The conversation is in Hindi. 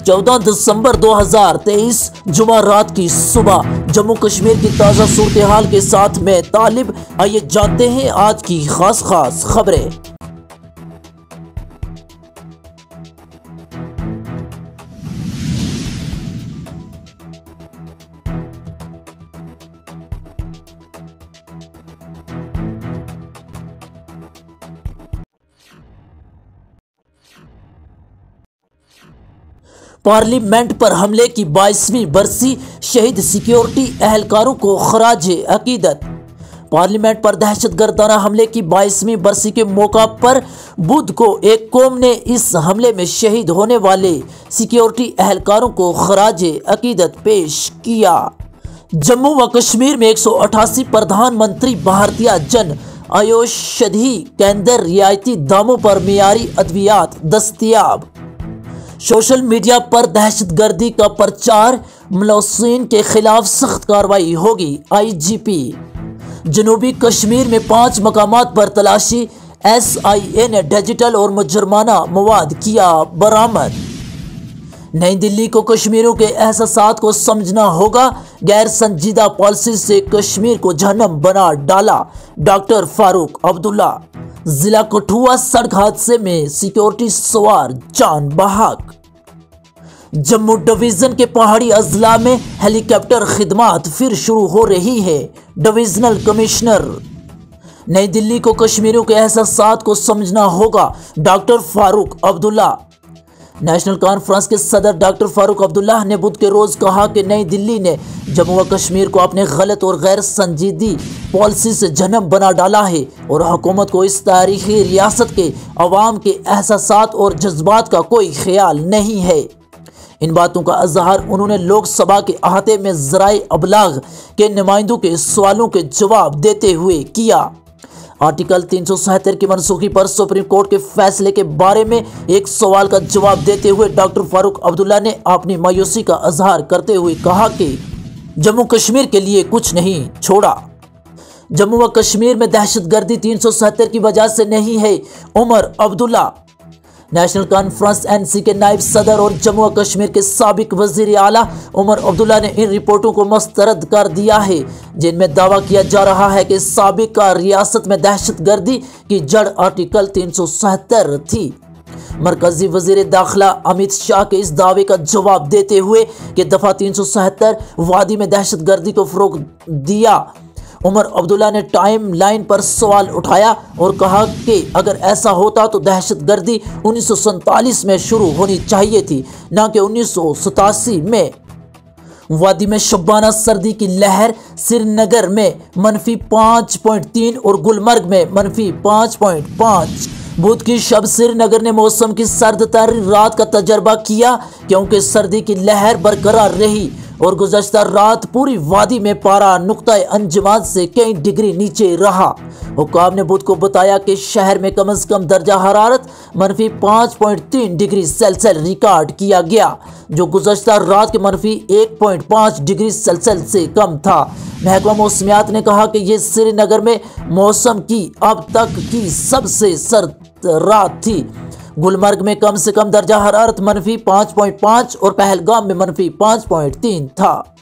14 दिसंबर 2023 जुमा रात की सुबह जम्मू कश्मीर की ताज़ा सूरत हाल के साथ मैं तालिब। आइए जानते हैं आज की खास खबरें। पार्लियामेंट पर हमले की 22वीं बरसी, शहीद सिक्योरिटी एहलकारों को खराजे अकीदत। पार्लियामेंट पर दहशतगर्दाना हमले की 22वीं बरसी के मौका पर बुध को एक कौम ने इस हमले में शहीद होने वाले सिक्योरिटी एहलकारों को खराजे अकीदत पेश किया। जम्मू व कश्मीर में 188 प्रधानमंत्री भारतीय जन औषधि केंद्र रियायती दामों पर मियारी अद्वियात दस्तयाब। सोशल मीडिया पर दहशतगर्दी का प्रचार, मुलौसीन के खिलाफ सख्त कार्रवाई होगी। IGP। जनूबी कश्मीर में 5 मकामात पर तलाशी, SIA ने डिजिटल और मुजरमाना मवाद किया बरामद। नई दिल्ली को कश्मीरियों के एहसासात को समझना होगा, गैर संजीदा पॉलिसी से कश्मीर को जहन्नम बना डाला, डॉक्टर फारूक अब्दुल्ला। जिला कठुआ सड़क हादसे में सिक्योरिटी सवार जान बहक। जम्मू डिवीजन के पहाड़ी अजला में हेलीकॉप्टर खिदमात फिर शुरू हो रही है, डिविजनल कमिश्नर। नई दिल्ली को कश्मीरियों के एहसासात को समझना होगा, doctor Farooq Abdullah. National conference के सदर डॉक्टर फारूक अब्दुल्ला ने बुध के रोज कहा कि नई दिल्ली ने जम्मू व कश्मीर को अपने गलत और गैर संजीदी पॉलिसी से जहन्नम बना डाला है और हुकूमत को इस तारीखी रियासत के अवाम के एहसासात और जज्बात का कोई ख्याल नहीं है। इन बातों का इजहार उन्होंने लोकसभा के अहाते में ज़राए अबलाग के नुमाइंदों के सवालों के जवाब देते हुए किया। आर्टिकल 377 की मनसूखी पर सुप्रीम कोर्ट के फैसले के बारे में एक सवाल का जवाब देते हुए डॉक्टर फारूक अब्दुल्ला ने अपनी मायूसी का इजहार करते हुए कहा कि जम्मू कश्मीर के लिए कुछ नहीं छोड़ा। जम्मू व कश्मीर में दहशतगर्दी 377 की वजह से नहीं है, Omar Abdullah. National conference NC के नायब सदर और जम्मू व कश्मीर के साबिक वजीर आला उमर अब्दुल्ला ने इन रिपोर्टों को मुस्तरद कर दिया है जिनमें दावा किया जा रहा है कि साबिका रियासत में दहशतगर्दी की जड़ आर्टिकल 377 थी। मरकजी वजीर दाखिला अमित शाह के इस दावे का जवाब देते हुए कि दफा 377 वादी में दहशतगर्दी को फरोग दिया, उमर अब्दुल्ला ने टाइम लाइन पर सवाल उठाया और कहा कि अगर ऐसा होता तो दहशतगर्दी 1947 में शुरू होनी चाहिए थी, न कि 1987 में। वादी में शबाना सर्दी की लहर, श्रीनगर में -5.3 और गुलमर्ग में -5.5। बुध की शब श्रीनगर ने मौसम की सर्द तर रात का तजर्बा किया क्योंकि सर्दी की लहर बरकरार रही और गुज़श्ता रात पूरी वादी में पारा नुक्ता अंजुमान से कई डिग्री नीचे रहा। हुक्काम ने बुध को बताया कि शहर में कम से कम दर्जा हरारत -5.3 डिग्री सेल्सियस रिकॉर्ड किया गया, जो गुज़श्ता रात के -1.5 डिग्री सेल्सियस से कम था। महकमा मौसमियात ने कहा कि ये श्रीनगर में मौसम की अब तक की सबसे सर्द रात थी। गुलमर्ग में कम से कम दर्जा हरारत -5.5 और पहलगाम में -5.3 था।